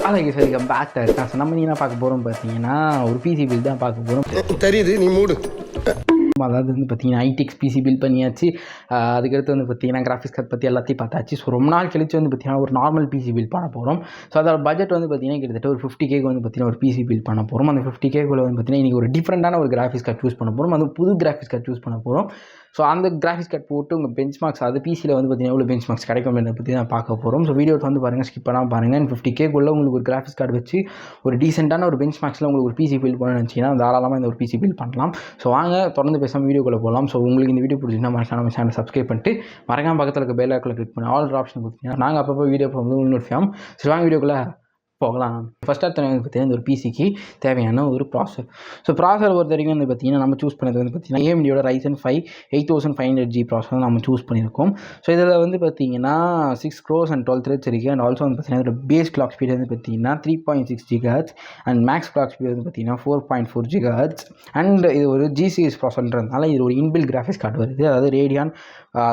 அழகு சரி பேக் இருக்கா. ஸோ நம்ம என்ன பார்க்க போகிறோம் பார்த்தீங்கன்னா ஒரு பிசி பில் தான் பார்க்க போகிறோம். தெரியுது, நீ மூடு. அதாவது வந்து பார்த்தீங்கன்னா ஐடிஎக்ஸ் பிசி பில் பண்ணியாச்சு. அதுக்கடுத்து வந்து பார்த்தீங்கன்னா கிராஃபிக்ஸ் கார்டு பற்றி எல்லாத்தையும் பார்த்தாச்சு. ஸோ ரொம்ப நாள் கழிச்சு வந்து பார்த்தீங்கன்னா ஒரு நார்மல் பிசி பில் பண்ண போகிறோம். ஸோ அதோட பட்ஜெட் வந்து பார்த்தீங்கன்னா கிட்டத்தட்ட ஒரு 50K வந்து பார்த்தீங்கன்னா ஒரு பிசி பில் பண்ண போகிறோம். அந்த 50K வந்து பார்த்தீங்கன்னா இன்றைக்கி ஒரு டிஃப்ரெண்ட்டான ஒரு கிராஃபிக்ஸ் கார்டு சூஸ் பண்ண போகிறோம். அது புது கிராஃபிக்ஸ் கார்டு சூஸ் பண்ண போகிறோம். ஸோ அந்த கிராஃபிக்ஸ் கார்டு போட்டு உங்கள் பெஞ்ச் மார்க்ஸ் அது பிசியில் வந்து பார்த்தீங்கன்னா எவ்வளோ பெஞ்ச் மார்க்ஸ் கிடைக்கும் அதை பற்றி தான் பார்க்க போகிறோம். ஸோ வீடியோ வந்து பாருங்கள், ஸ்கிப் பண்ணாமல் பாருங்கள். அண்ட் 50Kக்குள்ளே உங்களுக்கு ஒரு கிராஃபிக்ஸ் கார்டு வச்சு ஒரு டீசெண்டான ஒரு பெஞ்ச் மார்க்ஸில் உங்களுக்கு ஒரு பிசி பில் பண்ணணும்னு நினச்சிங்கன்னா தாராளமாக இந்த ஒரு பிசி பில் பண்ணலாம். ஸோ வாங்க தொடர்ந்து பேசாமல் வீடியோக்குள்ளே போகலாம். ஸோ உங்களுக்கு இந்த வீடியோ பிடிச்சிங்கன்னா மறக்காம நம்ம சேனல் சப்ஸ்கிரைப் பண்ணிட்டு மறக்காம பக்கத்தில் இருக்க பெல் ஐக்கானை கிளிக் பண்ணி ஆல் ஆப்ஷன் கொடுத்தீங்கன்னா நாங்கள் அப்பப்போ வீடியோ போகும்போது நோட்டிஃபிகேஷன். சரி வாங்க வீடியோக்குள்ளே போகலாம். ஃபஸ்ட்டாக வந்து பார்த்தீங்கன்னா இந்த ஒரு பிசிக்கு தேவையான ஒரு ப்ராசர். ஸோ ப்ராசர் பொறுத்த வரைக்கும் வந்து பார்த்தீங்கன்னா நம்ம சூஸ் பண்ணது வந்து பார்த்தீங்கன்னா AMDயோட Ryzen 5 8500G ப்ராசர் நம்ம சூஸ் பண்ணியிருக்கோம். ஸோ இதில் வந்து பார்த்தீங்கன்னா 6 crores and 12 threads இருக்குது. அண்ட் ஆல்சோ வந்து பார்த்தீங்கன்னா இதோட பேஸ் கிளாக் ஸ்பீட் வந்து பார்த்தீங்கன்னா 3.6 GHz and max clock speed வந்து பார்த்தீங்கன்னா 4.4 GHz. அண்ட் இது ஒரு GCS ப்ராசர்ன்றதுனால இது ஒரு இன்பில் கிராஃபிக்ஸ் கார்டு வருது. அதாவது Radeon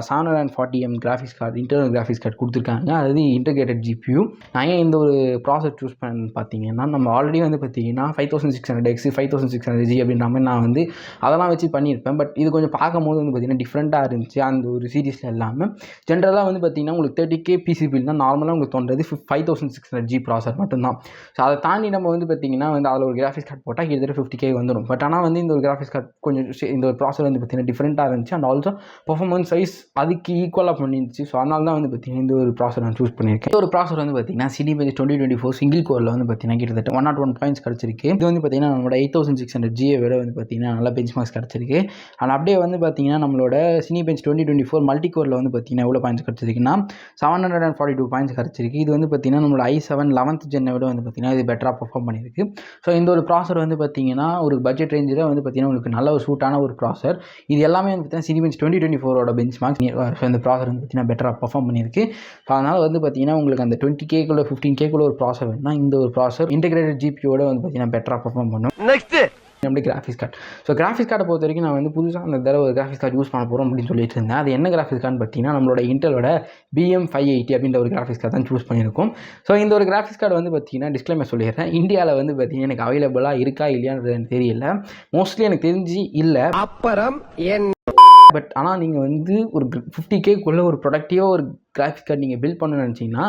740M graphics card internal graphics card கொடுத்துருக்காங்க. அதாவது இன்டகிரேட்டட் GPU. நான் ஏன் இந்த ஒரு ப்ராசர் சூஸ் பண்ண பார்த்தீங்கன்னா நம்ம ஆல்ரெடி வந்து பார்த்தீங்கன்னா 5600X 5600G அப்படின்ற மாதிரி நான் வந்து அதெல்லாம் வச்சு பண்ணியிருப்பேன். பட் இது கொஞ்சம் பார்க்கும்போது வந்து பார்த்தீங்கன்னா டிஃப்ரெண்ட்டாக இருந்துச்சு. அந்த ஒரு சீரீஸில் எல்லாமே ஜென்ரலாக வந்து பார்த்தீங்கன்னா உங்களுக்கு 30K பிசி பில்னா நார்மலாக உங்களுக்கு தோன்றது 5600G ப்ராசர் மட்டும்தான். ஸோ அதை தாண்டி நம்ம வந்து பார்த்தீங்கன்னா வந்து அதில் ஒரு கிராஃபிக்ஸ் கார்டு போட்டால் கிட்டத்தட்ட 50K வந்துடும். பட் ஆனால் வந்து இந்த ஒரு கிராஃபிக்ஸ் கார்டு கொஞ்சம் இந்த ஒரு ப்ராசர் வந்து பார்த்தீங்கன்னா டிஃப்ரெண்ட்டாக இருந்துச்சு. அண்ட் ஆல்சோ பர்ஃபார்மன்ஸ் வைஸ் அதுக்கு ஈக்குவலாக பண்ணிருந்துச்சு. ஸோ அதனால தான் வந்து பார்த்தீங்கன்னா இந்த ஒரு ப்ராசர் நான் சூஸ் பண்ணியிருக்கேன். இந்த ஒரு ப்ராசர் வந்து பார்த்தீங்கன்னா Cinebench 2024 சிங்கிள் கோரில் வந்து பார்த்தீங்கன்னா கிட்டத்தட்ட 101 பாயிண்ட்ஸ் கிடச்சிருக்கு. இது வந்து பார்த்தீங்கன்னா நம்மளோட 8600G விட வந்து பார்த்தீங்கன்னா நல்லா பெஞ்ச் மார்க்ஸ் கிடச்சிருக்கு. அண்ட் அப்படியே வந்து பார்த்தீங்கன்னா நம்மளோட Cinebench 2024 மல்டி கோரில் வந்து பார்த்தீங்கன்னா எவ்வளோ பாயிண்ட்ஸ் கிடச்சிருக்குன்னா 742 பாயிண்ட்ஸ் கிடச்சிருக்கு. இது வந்து பார்த்தீங்கன்னா நம்மளோட i7 11th Gen விட வந்து பார்த்தீங்கன்னா இது பெட்டராக பர்ஃபார்ம் பண்ணியிருக்கு. ஸோ இந்த ஒரு ப்ராசர் வந்து பார்த்தீங்கன்னா ஒரு பட்ஜெட் ரேஞ்சில் வந்து பார்த்தீங்கன்னா உங்களுக்கு நல்ல ஒரு சூட்டான ஒரு ப்ராசர். இது எல்லாமே வந்து பார்த்தீங்கன்னா Cinebench 2024 பெஞ்ச் மார்க்ஸ். ஸோ இந்த ப்ராசர் வந்து பார்த்தீங்கன்னா பெட்டராக பர்ஃபார்ம் பண்ணியிருக்கு. ஸோ அதனால் வந்து பார்த்தீங்கன்னா உங்களுக்கு அந்த 20Kக்குள்ள 15Kக்குள்ள ஒரு ப்ராசர் வேணும்னா இந்த ஒரு ப்ராசர் இன்டகிரேட்டட் GPUவோட வந்து பார்த்தீங்கன்னா பெட்டராக பர்ஃபார்ம் பண்ணும். நெக்ஸ்ட் நம்மளுக்கு கிராஃபிக்ஸ் கார்டு. ஸோ கிராஃபிக்ஸ் கார்டை பொறுத்த வரைக்கும் நான் வந்து புதுசாக அந்த தடவை ஒரு கிராஃபிக்ஸ் கார்டு யூஸ் பண்ண போகிறோம் அப்படின்னு சொல்லிட்டு இருந்தேன். அது என்ன கிராஃபிக்ஸ் கார்டுன்னு பார்த்தீங்கன்னா நம்மளோட இன்டலோட BM580 அப்படின்ற ஒரு கிராஃபிக்ஸ் கார்டு தான் சூஸ் பண்ணியிருக்கோம். ஸோ இந்த ஒரு கிராஃபிக்ஸ் கார்டு வந்து பார்த்தீங்கன்னா டிஸ்க்ளைமர் சொல்லிடுறேன், இந்தியாவில் வந்து பார்த்தீங்கன்னா எனக்கு அவைலபிளாக இருக்கா இல்லையான்றது எனக்கு தெரியல. மோஸ்ட்லி எனக்கு தெரிஞ்சு இல்லை. அப்புறம் பட் ஆனால் நீங்கள் வந்து ஒரு 50Kக்குள்ளே ஒரு ப்ரொடக்டிவாக ஒரு கிராஃபிக்ஸ் கார்டு நீங்கள் பில்ட் பண்ணணும்னு நினச்சிங்கன்னா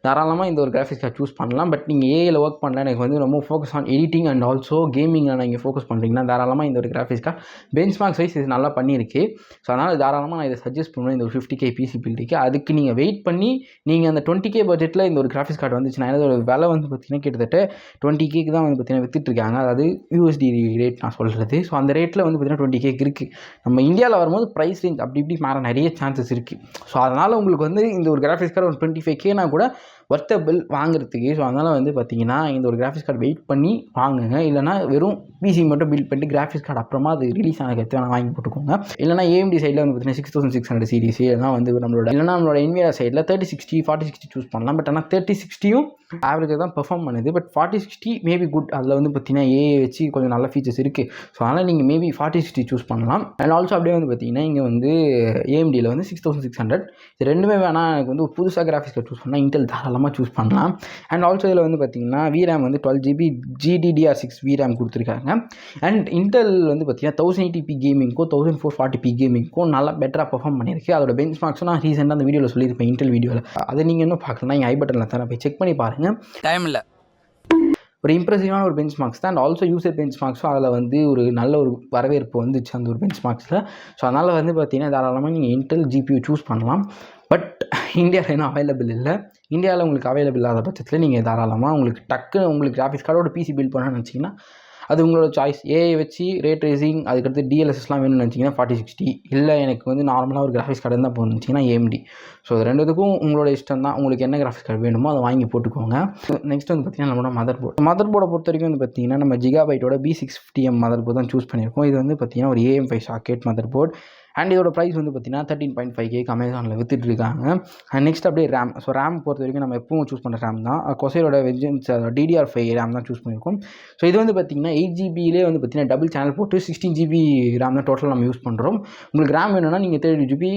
தாராளமாக இந்த ஒரு கிராஃபிக்ஸ் கார்டு சூஸ் பண்ணலாம். பட் நீங்கள் ஏஐயில் ஒர்க் பண்ணல, எனக்கு வந்து ரொம்ப focus on editing and also கேமிங்கில் நீங்கள் ஃபோக்கஸ் பண்ணுறீங்கன்னா தாராளமாக இந்த ஒரு graphics card benchmarks wise இது நல்லா பண்ணியிருக்கு. ஸோ அதனால் தாராளமாக நான் இதை சஜஸ்ட் பண்ணுவேன் இந்த ஒரு 50K பிசி பில்டுக்கு. அதுக்கு நீங்கள் வெயிட் பண்ணி நீங்கள் அந்த 20K பட்ஜெட்டில் இந்த ஒரு கிராஃபிக்ஸ் கார்டு வந்துச்சுன்னா இதோட விலை வந்து பார்த்தீங்கன்னா கிட்டத்தட்ட 20Kக்கு தான் வந்து பார்த்தீங்கன்னா விற்றுட்ருக்காங்க. அதாவது USD ரேட் நான் சொல்கிறது. ஸோ அந்த ரேட்டில் வந்து பார்த்தீங்கன்னா 20K இருக்குது. நம்ம இந்தியாவில் வரும்போது ப்ரைஸ் ரேஞ்ச் அப்படி இப்படி மாற நிறைய சான்சஸ் இருக்குது. ஸோ அதனால் உங்களுக்கு வந்து இந்த ஒரு கிராஃபிக்ஸ் கார்டு ஒரு 25Kனா கூட வர்த்தபிள் வாங்குறதுக்கு. ஸோ அதனால் வந்து பார்த்தீங்கன்னா இந்த ஒரு கிராஃபிக்ஸ் கார்டு வெயிட் பண்ணி வாங்குங்க. இல்லைனா வெறும் பிசி மட்டும் பில்ட் பண்ணிட்டு கிராஃபிக்ஸ் கார்டு அப்புறமா அது ரிலீஸ் ஆனதுக்கு வேணால் வாங்கி போட்டுக்கோங்க. இல்லைனா AMD சைடில் வந்து பார்த்தீங்கன்னா 6600 சீரிஸ் இல்லைனா வந்து நம்மளோட Nvidia சைடில் 3060 4060 சூஸ் பண்ணலாம். பட் ஆனால் 3060யும் ஆவரேஜாக தான் பெர்ஃபார்ம் பண்ணுது. But 4060 maybe good. அதில் வந்து பார்த்தீங்கன்னா ஏஐ வச்சு கொஞ்சம் நல்ல ஃபீச்சர்ஸ் இருக்குது. ஸோ அதனால் நீங்கள் மேபி 4060 சூஸ் பண்ணலாம். அண்ட் ஆல்சோ அப்படியே வந்து பார்த்தீங்கன்னா இங்கே வந்து AMDயில் வந்து 6600 இது ரெண்டுமே வேணால் எனக்கு வந்து புதுசாக கிராஃபிக்ஸ் கார்டு சூஸ் பண்ணால் இன்டெல் தாராளமாக சூஸ் பண்ணலாம். அண்ட் ஆல்சோ இதில் வந்து பார்த்தீங்கன்னா VRAM வந்து 12GB GDDR6 VRAM கொடுத்துருக்காங்க. அண்ட் இன்டெல் வந்து பார்த்தீங்கன்னா 1080p கேமிங்க்கும் 1440p கேமிங்க்கும் நல்லா பெட்டராக பர்ஃபார்ம் பண்ணியிருக்கு. அதோட பெஞ்ச் மார்க்ஸும் நான் ரீசெண்டாக அந்த வீடியோவில் சொல்லியிருப்பேன் இன்டெல் வீடியோவில். அதை நீங்கள் இன்னும் பார்க்கலன்னா இங்கே ஐ பட்டனில் தான் போய் செக் பண்ணி பாருங்கள். டைம் இல்லை. ஒரு இம்ப்ரெசிவான ஒரு பெஞ்ச் மார்க்ஸ் தான். அண்ட் ஆல்சோ யூசர் பெஞ்ச் மார்க்ஸும் அதில் வந்து ஒரு நல்ல ஒரு வரவேற்பு வந்துச்சு அந்த ஒரு பெஞ்ச் மார்க்ஸில். ஸோ அதனால் வந்து பார்த்தீங்கன்னா தாராளமாக நீங்கள் இன்டெல் GPU சூஸ் பண்ணலாம். பட் இந்தியாவில் இன்னும் அவைலபிள் இல்லை. இந்தியாவில் உங்களுக்கு அவைலபிள் இல்லாத பட்சத்தில் நீங்கள் தாராளமாக உங்களுக்கு டக்குன்னு உங்களுக்கு கிராஃபிக்ஸ் கார்டோட பிசி பில்ட் பண்ணணும்னு நினச்சிங்கன்னா அது உங்களோட சாய்ஸ். ஏஐ வச்சு ரேட் ரேசிங் அதுக்கடுத்து DLSSலாம் வேணும்னு நினச்சிங்கன்னா 4060. இல்லை எனக்கு வந்து நார்மலாக ஒரு கிராஃபிக்ஸ் கார்டு தான் போகணும்னு நினச்சிங்கன்னா AMD. ஸோ அது ரெண்டுத்துக்கும் உங்களோட இஷ்டம் தான். உங்களுக்கு என்ன கிராஃபிக்ஸ் கார்டு வேணுமோ அதை வாங்கி போட்டுக்கோங்க. நெக்ஸ்ட் வந்து பார்த்தீங்கன்னா நம்மளோட மதர் போர்டை பொறுத்த வரைக்கும் வந்து பார்த்தீங்கன்னா நம்ம Gigabyteோட B650M மதர் போர்டு தான் சூஸ் பண்ணியிருக்கோம். இது வந்து பார்த்தீங்கன்னா ஒரு AM5 socket mother board. And இதோட ப்ரைஸ் வந்து பார்த்தீங்கன்னா 13.5K அமேசானில் வித்துட்டு இருக்காங்க. அண்ட் நெக்ஸ்ட் அப்படியே ரேம். ஸோ ரேம் பொறுத்த வரைக்கும் நம்ம எப்பவும் சூஸ் பண்ணுற ரேம் தான் கொசைரோட வெஞ்சன்ஸ் DDR5 ரேம் தான் சூஸ் பண்ணியிருக்கோம். ஸோ இது வந்து பார்த்தீங்கன்னா 8GB வந்து பார்த்தீங்கன்னா டபுள் சேனல் போட்டு 16GB ரேம் தான் டோட்டல் நம்ம யூஸ் பண்ணுறோம். உங்களுக்கு ரேம் வேணும்னா நீங்கள் 32GB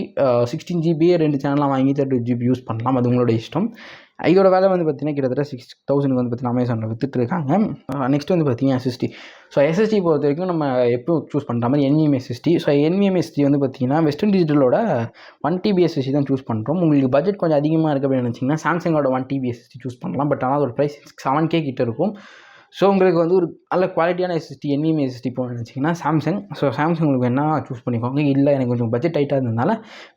16GB 2 சேனலாக வாங்கி 32GB யூஸ் பண்ணலாம். அது உங்களோட இஷ்டம். இதோட விலை வந்து பார்த்தீங்கன்னா கிட்டத்தட்ட 6000 வந்து பார்த்தீங்கன்னா அமேசானில் விற்றுட்ருக்காங்க. நெக்ஸ்ட் வந்து பார்த்தீங்கன்னா SSD. ஸோ SSD பொறுத்த வரைக்கும் நம்ம எப்போ சூஸ் பண்ணுற மாதிரி NVMe SSD. So NVMe SSD வந்து பார்த்தீங்கன்னா வெஸ்டர்ன் டிஜிட்டலோட 1TB SSD தான் சூஸ் பண்ணுறோம். உங்களுக்கு பட்ஜெட் கொஞ்சம் அதிகமாக இருக்குது அப்படின்னு நினச்சிங்கன்னா சாம்சங்கோட 1TB SSD சூஸ் பண்ணலாம். பட் ஆனால் அதோட ப்ரைஸ் 7K கிட்ட இருக்கும். ஸோ உங்களுக்கு வந்து ஒரு நல்ல குவாலிட்டியான SSD NVMe SSD போகணும்னு நினச்சிங்கன்னா சாம்சங். ஸோ சாம்சங் உங்களுக்கு என்ன சூஸ் பண்ணிக்கோங்க. இல்லை எனக்கு கொஞ்சம் பட்ஜெட் டைட்டாக இருந்ததுனால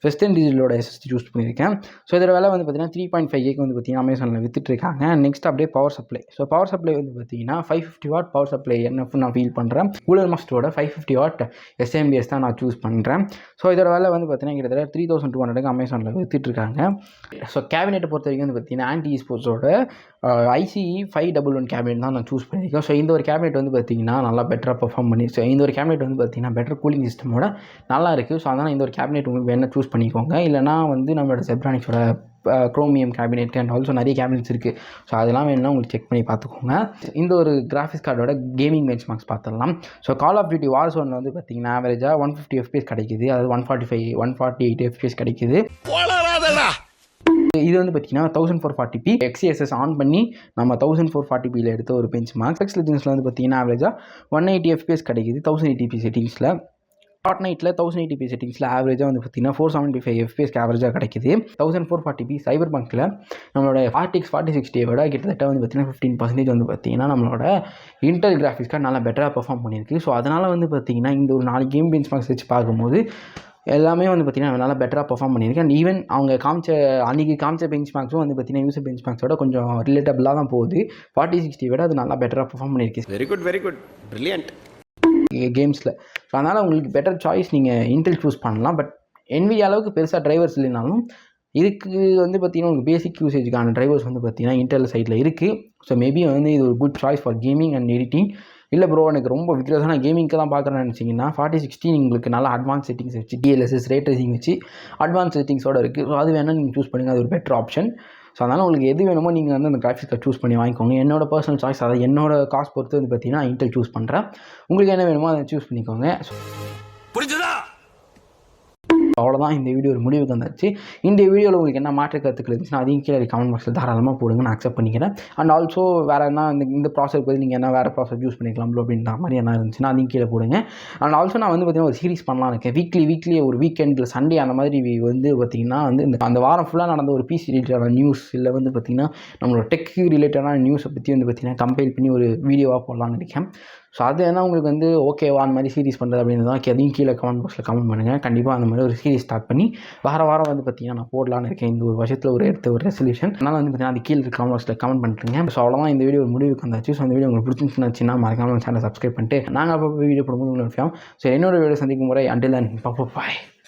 வெஸ்டர்ன் டிஜிட்டலோட SSD சூஸ் பண்ணியிருக்கேன். ஸோ இதோட விலை வந்து பார்த்தீங்கன்னா 3.5K வந்து பார்த்தீங்கன்னா அமேசானில் விற்றுட்ருக்காங்க. நெக்ஸ்ட் அப்படியே power supply. So power supply வந்து பார்த்தீங்கன்னா 550 வாட் பவர் சப்ளை NF நான் ஃபீல் பண்ணுறேன். கூலர் மாஸ்டரோட 550 வாட் SAMBS தான் நான் சூஸ் பண்ணுறேன். ஸோ இதோட விலை வந்து பார்த்தீங்கன்னா கிட்டத்தட்ட 3200 அமேசானில் விற்றுட்ருக்காங்க. ஸோ கேபினெட்டை பொறுத்த வரைக்கும் வந்து பார்த்தீங்கன்னா ஆன்டி ஸ்போர்ட்ஸோட ICE 511 கேபினெட் தான் நான் சூஸ் பண்ணியிருக்கேன். ஸோ இந்த ஒரு கேபினெட் வந்து பார்த்தீங்கன்னா நல்லா பெட்டராக பர்ஃபார்ம் பண்ணி, ஸோ இந்த ஒரு கேபினெட் வந்து பார்த்தீங்கன்னா பெட்டர் கூலிங் சிஸ்டமோட நல்லா இருக்குது. ஸோ அதனால் இந்த ஒரு கேபினெட் உங்களுக்கு வேணால் சூஸ் பண்ணிக்கோங்க. இல்லைனா வந்து நம்மளோட செப்ரானிக்ஸோட குரோமியம் கேபினெட் அண்ட் ஆல்சோ நிறைய கேபினெட்ஸ் இருக்குது. ஸோ அதெல்லாம் வேணும்னா உங்களுக்கு செக் பண்ணி பார்த்துக்கோங்க. இந்த ஒரு கிராஃபிக்ஸ் கார்டோட கேமிங் பெஞ்ச் மார்க்ஸ் பார்த்துடலாம். ஸோ கால் ஆஃப் டியூட்டி வார்ஸோனில் வந்து பார்த்தீங்கன்னா ஆவரேஜாக 150 FPS கிடைக்குது. அதாவது 148 FPS கிடைக்குது. இது வந்து பார்த்தீங்கன்னா 1440p XeSS ஆன் பண்ணி நம்ம 1440pயில் எடுத்த ஒரு பெஞ்ச் மார்க். Apex Legends வந்து பார்த்தீங்கன்னா ஆவரேஜாக 180 FPS கிடைக்குது 1080p செட்டிங்ஸில். Fortniteல 1080p செட்டிங்ஸில் ஆவரேஜாக வந்து பார்த்தீங்கன்னா 475 FPS ஆவரேஜாக கிடைக்குது. 1440p Cyberpunkல நம்மளோட RTX 4060 விட கிட்டத்தட்ட வந்து பார்த்தீங்கன்னா 15% வந்து பார்த்தீங்கன்னா நம்மளோட இன்டெல் கிராஃபிக்ஸ் கார்டு நல்லா பெட்டராக பெர்ஃபார்ம் பண்ணியிருக்கு. ஸோ அதனால் வந்து பார்த்தீங்கன்னா இந்த ஒரு 4 கேம் பெஞ்ச் மார்க்ஸ் வச்சு பார்க்கும்போது எல்லாமே வந்து பார்த்தீங்கன்னா நல்லா பெட்டராக பெர்ஃபார்ம் பண்ணியிருக்கேன். அண்ட் ஈவன் அவங்க அன்றைக்கி காமிச்ச பெஞ்ச் மார்க்ஸும் வந்து பார்த்தீங்கன்னா யூசர் பெஞ்ச் மார்க்ஸோட கொஞ்சம் ரிலேட்டபிளாக தான் போகுது. 4060 விட அது நல்லா பெட்டராக பெர்ஃபார்ம் பண்ணியிருக்கு. வெரி குட் பிரில்லியன்ட் கேம்ஸில். ஸோ அதனால் உங்களுக்கு பெட்டர் சாய்ஸ் நீங்கள் இன்டெல் சூஸ் பண்ணலாம். பட் NVIDIA அளவுக்கு பெருசாக டிரைவர்ஸ் இல்லைனாலும் இதுக்கு வந்து பார்த்தீங்கன்னா உங்களுக்கு பேசிக் யூசேஜுக்கான டிரைவர்ஸ் வந்து பார்த்தீங்கன்னா இன்டெல் சைட்டில் இருக்குது. ஸோ மேபி வந்து இது ஒரு good choice for gaming and editing. இல்லை ப்ரோ எனக்கு ரொம்ப விக்ரஸான கேமிங்க்கு தான் பார்க்குறேன்னு நினச்சிங்கன்னா 4060 உங்களுக்கு நல்லா அட்வான்ஸ் செட்டிங்ஸ் வச்சு DLSS ரே ட்ரேசிங் வச்சு அட்வான்ஸ் செட்டிங்ஸோடு இருக்குது. ஸோ அது வேணால் நீங்கள் சூஸ் பண்ணுங்கள். அது ஒரு பெட்டர் ஆப்ஷன். ஸோ அதனால் உங்களுக்கு எது வேணுமோ நீங்கள் வந்து அந்த கிராஃபிக்ஸ் கார்டு சூஸ் பண்ணி வாங்கிக்கோங்க. என்னோட பர்சனல் சாய்ஸ், அதாவது என்னோட காசு பொறுத்து வந்து பார்த்தீங்கன்னா இன்டெல் சூஸ் பண்ணுறேன். உங்களுக்கு என்ன வேணுமோ அதை சூஸ் பண்ணிக்கோங்க. புரிஞ்சுதா? அவ்வளோதான், இந்த வீடியோ ஒரு முடிவுக்கு வந்தாச்சு. இந்த வீடியோவில் உங்களுக்கு என்ன மாற்று கருத்துக்கள் இருந்துச்சுன்னா அதையும் கீழே கமெண்ட் பாக்ஸில் தாராளமாக போடுங்க, நான் அக்செப்ட் பண்ணிக்கிறேன். அண்ட் ஆல்சோ வேறு என்ன இந்த ப்ராசஸ் பதில் நீங்கள் என்ன வேறு ப்ராசஸ் யூஸ் பண்ணிக்கலாம் அப்படின்ற மாதிரி என்ன இருந்துச்சுன்னா அதையும் கீழே போடுங்க. அண்ட் ஆல்சோ நான் வந்து பார்த்தீங்கன்னா ஒரு சீரிஸ் பண்ணலாம் இருக்கேன். வீக்லி ஒரு வீக்கெண்டில் சண்டே அந்த மாதிரி வந்து பார்த்திங்கன்னா வந்து அந்த வாரம் ஃபுல்லாக நடந்த ஒரு PC ரிலேட்டடான நியூஸ், இல்லை வந்து பார்த்திங்கன்னா நம்மளோட டெக் ரிலேட்டடான நியூஸை பற்றி வந்து பார்த்திங்கன்னா கம்பைல் பண்ணி ஒரு வீடியோவாக போடலான்னு இருக்கேன். ஸோ அது என்ன உங்களுக்கு வந்து ஓகேவா அந்த மாதிரி சீரிஸ் பண்ணுறது அப்படின்னு தான் அதையும் கீழே கமெண்ட் பாக்ஸில் கமெண்ட் பண்ணுங்கள். கண்டிப்பாக அந்த மாதிரி ஒரு சீரிஸ் ஸ்டார்ட் பண்ணி வாரம் வந்து பார்த்திங்கன்னா நான் போடலான்னு இருக்கேன். இந்த ஒரு வருஷத்தில் ஒரு ரெசல்யூஷன். அதனால் வந்து பார்த்திங்கன்னா அது கீழே கமெண்ட் பாக்ஸில் கமெண்ட் பண்ணிட்டுருங்க. ஸோ அவ்வளோதான், இந்த வீடியோ ஒரு முடிவுக்கு வந்தாச்சு. ஸோ அந்த வீடியோ உங்களுக்கு பிடிச்சிருந்துச்சுன்னா மறக்காமல் சேனலை சப்ஸ்கிரைப் பண்ணிட்டு நாங்கள் அப்போ வீடியோ போடும்போது உங்களுக்கு ஸோ என்னோட வீடியோ சந்திக்கும் முறை அண்டில் அண்ட் பாய்.